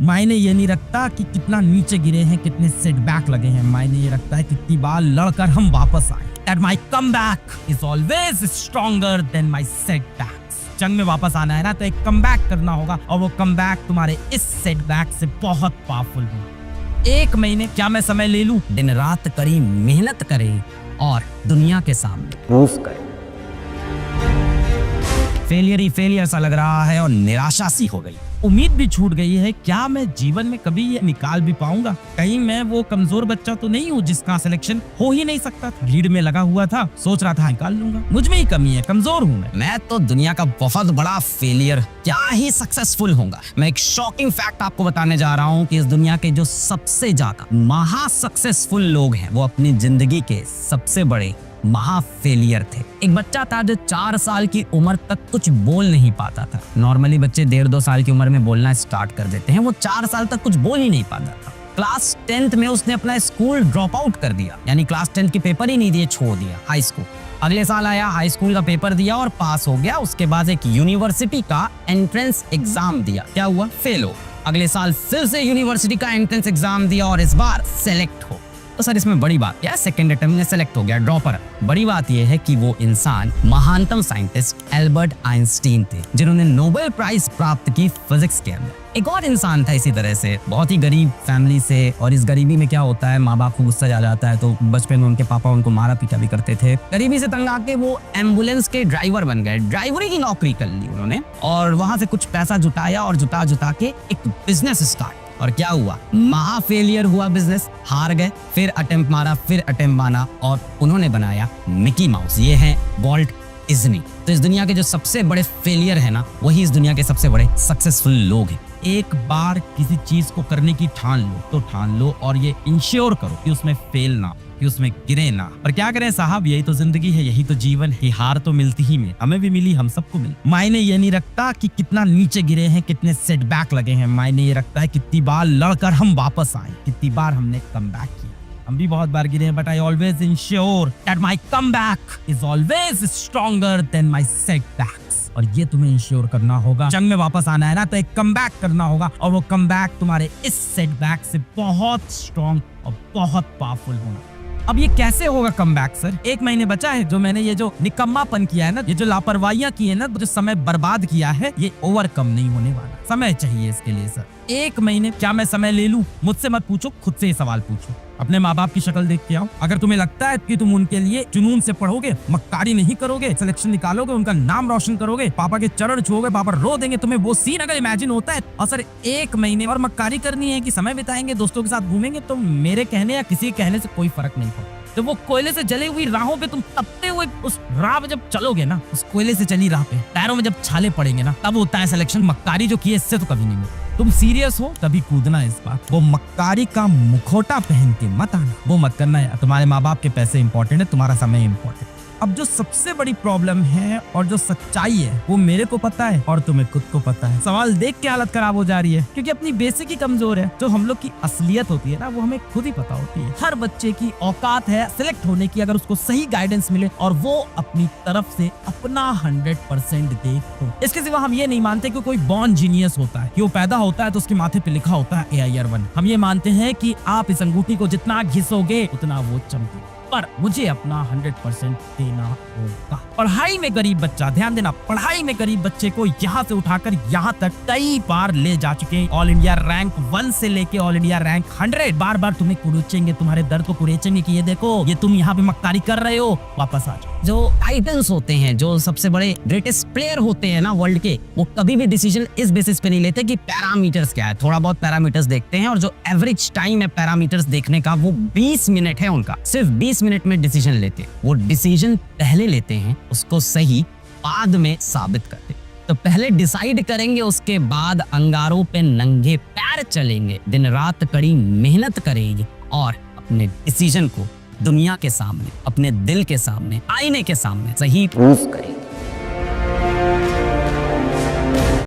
मायने ये नहीं रखता कि कितना नीचे गिरे हैं, कितने सेटबैक लगे हैं। मायने ये रखता है कितनी बार लड़कर हम वापस आए। That my comeback is always stronger than my setbacks। जंग में वापस आना है ना तो एक कमबैक करना होगा, और वो कमबैक तुम्हारे इस सेटबैक से बहुत पावरफुल होगा। 1 महीने क्या मैं समय ले लूं? दिन रात करी मेहनत करे और दुनिया के सामने प्रूफ करे। फेलियर ही फेलियर सा लग रहा है और निराशा सी हो गई, उम्मीद भी छूट गई है। क्या मैं जीवन में कभी ये निकाल भी पाऊंगा? कहीं मैं वो कमजोर बच्चा तो नहीं हूँ जिसका सिलेक्शन हो ही नहीं सकता था? भीड़ में लगा हुआ था, सोच रहा था निकाल लूंगा। मुझ में ही कमी है, कमजोर हूँ मैं तो दुनिया का बहुत बड़ा फेलियर, क्या ही सक्सेसफुल होगा। मैं एक शॉकिंग फैक्ट आपको बताने जा रहा हूँ कि इस दुनिया के जो सबसे ज्यादा महा सक्सेसफुल लोग हैं वो अपनी जिंदगी के सबसे बड़े महा फेलियर थे। एक बच्चा था जो 4 साल की उम्र तक कुछ बोल नहीं पाता था। नॉर्मली बच्चे 1.5-2 साल की उम्र में बोलना स्टार्ट कर देते हैं, वो 4 साल तक कुछ बोल ही नहीं पाता था। क्लास 10th में उसने अपना स्कूल ड्रॉप आउट कर दिया, यानी क्लास 10 के पेपर ही नहीं दिए, छोड़ दिया हाई स्कूल। अगले साल आया, हाई स्कूल का पेपर दिया और पास हो गया। उसके बाद एक यूनिवर्सिटी का एंट्रेंस एग्जाम दिया, क्या हुआ? फेल हो। अगले साल फिर से यूनिवर्सिटी का एंट्रेंस एग्जाम दिया और इस बार सेलेक्ट हो। तो सर इसमें बड़ी बात क्या? सेकंड अटेम्प्ट में सेलेक्ट हो गया, ड्रॉपर। बड़ी बात यह है कि वो इंसान महानतम साइंटिस्ट एल्बर्ट आइंस्टीन थे, जिन्होंने नोबेल प्राइज प्राप्त की फिजिक्स के अंदर। एक और इंसान था इसी तरह से, बहुत ही गरीब फैमिली से, और इस गरीबी में क्या होता है, माँ बाप को गुस्सा आ जाता है, तो बचपन में उनके पापा उनको मारा पीटा भी करते थे। गरीबी से तंग आके वो एम्बुलेंस के ड्राइवर बन गए, ड्राइवरी की नौकरी कर ली उन्होंने, और वहां से कुछ पैसा जुटाया और जुटा के एक बिजनेस स्टार्ट। और क्या हुआ? महा फेलियर हुआ बिजनेस, हार गए। फिर अटेम्प्ट मारा, फिर अटेम्प्ट मारा, और उन्होंने बनाया मिकी माउस। ये है वॉल्ट डिज्नी। तो इस दुनिया के जो सबसे बड़े फेलियर है ना, वही इस दुनिया के सबसे बड़े सक्सेसफुल लोग हैं। एक बार किसी चीज को करने की ठान लो तो ठान लो, और ये इंश्योर करो कि उसमें फेल ना, कि उसमें गिरे ना। पर क्या करें साहब, यही तो जिंदगी है, यही तो जीवन है। हार तो मिलती ही में, हमें भी मिली, हम सबको मिली। मायने ये नहीं रखता कि कितना नीचे गिरे हैं, कितने सेटबैक लगे हैं। मायने ये रखता है कितनी बार लड़कर हम वापस आए, कितनी बार हमने कमबैक किया। हम भी बहुत बार गिरे हैं, but I always ensure that my comeback is always stronger than my setbacks. और ये तुम्हें इंश्योर करना होगा। जंग में वापस आना है ना तो एक कमबैक करना होगा, और वो कमबैक तुम्हारे इस सेटबैक से बहुत स्ट्रॉन्ग और बहुत पावरफुल होना। अब ये कैसे होगा कमबैक सर? 1 महीने बचा है, जो मैंने ये जो निकम्मापन किया है ना, ये जो लापरवाहियां की है ना, जो समय बर्बाद किया है, ये ओवरकम नहीं होने वाला। समय चाहिए इसके लिए सर। 1 महीने क्या मैं समय ले लूं? मुझसे मत पूछो, खुद से ये सवाल पूछो। अपने माँ बाप की शक्ल देख के आओ। अगर तुम्हें लगता है कि तुम उनके लिए जुनून से पढ़ोगे, मक्कारी नहीं करोगे, सिलेक्शन निकालोगे, उनका नाम रोशन करोगे, पापा के चरण छुओगे, पापा रो देंगे, तुम्हें वो सीन अगर इमेजिन होता है, और सर 1 महीने और मक्कारी करनी है कि समय बिताएंगे, दोस्तों के साथ घूमेंगे, तो मेरे कहने या किसी के कहने से कोई फर्क नहीं पड़ता। जब वो कोयले से जली हुई राहों पे तुम तपते हुए उस राह पे जब चलोगे ना, उस कोयले से चली राह पे पैरों में जब छाले पड़ेंगे ना, तब होता है सिलेक्शन। मक्कारी जो की है इससे तो कभी नहीं मिलता। तुम सीरियस हो तभी कूदना इस बार। वो मक्कारी का मुखौटा पहन के मत आना, वो मत करना है। तुम्हारे माँ बाप के पैसे इंपॉर्टेंट है, तुम्हारा समय इंपॉर्टेंट। अब जो सबसे बड़ी प्रॉब्लम है और जो सच्चाई है वो मेरे को पता है और तुम्हें खुद को पता है। सवाल देख के हालत खराब हो जा रही है, क्योंकि अपनी बेसिक ही कमजोर है। जो हम लोग की असलियत होती है ना, वो हमें खुद ही पता होती है। हर बच्चे की औकात है सिलेक्ट होने की, अगर उसको सही गाइडेंस मिले और वो अपनी तरफ से अपना 100% दे तो। इसके सिवा हम ये नहीं मानते कि कोई बॉर्न जीनियस होता है, कि वो पैदा होता है तो उसके माथे पे लिखा होता है AIR1। हम ये मानते हैं कि आप इस अंगूठी को जितना घिसोगे उतना वो चमकेगा। पर मुझे अपना 100% देना होगा। पढ़ाई में गरीब बच्चा, ध्यान देना, पढ़ाई में गरीब बच्चे को यहाँ से उठाकर यहाँ तक कई बार ले जा चुके। ऑल इंडिया रैंक 1 से लेके ऑल इंडिया रैंक 100 बार बार तुम्हें कुरेचेंगे, तुम्हारे दर्द को कुरेचेंगे कि ये देखो ये तुम यहाँ पे मक्कारी कर रहे हो, वापस आ जाओ। जो टाइटन्स होते हैं, जो सबसे बड़े ग्रेटेस्ट प्लेयर होते हैं ना वर्ल्ड के, वो कभी भी डिसीजन इस बेसिस पे नहीं लेते कि पैरामीटर्स क्या है। थोड़ा बहुत पैरामीटर्स देखते हैं, और जो एवरेज टाइम है पैरामीटर्स देखने का वो 20 मिनट है उनका। सिर्फ 20 मिनट में डिसीजन लेते हैं। वो डिसीजन पहले लेते हैं, उसको सही बाद में साबित करते। तो पहले डिसाइड करेंगे, उसके बाद अंगारों पे नंगे पैर चलेंगे, दिन रात कड़ी मेहनत करेंगे, और अपने डिसीजन को दुनिया के सामने, अपने दिल के सामने, आईने के सामने सही प्रूफ करेंगे।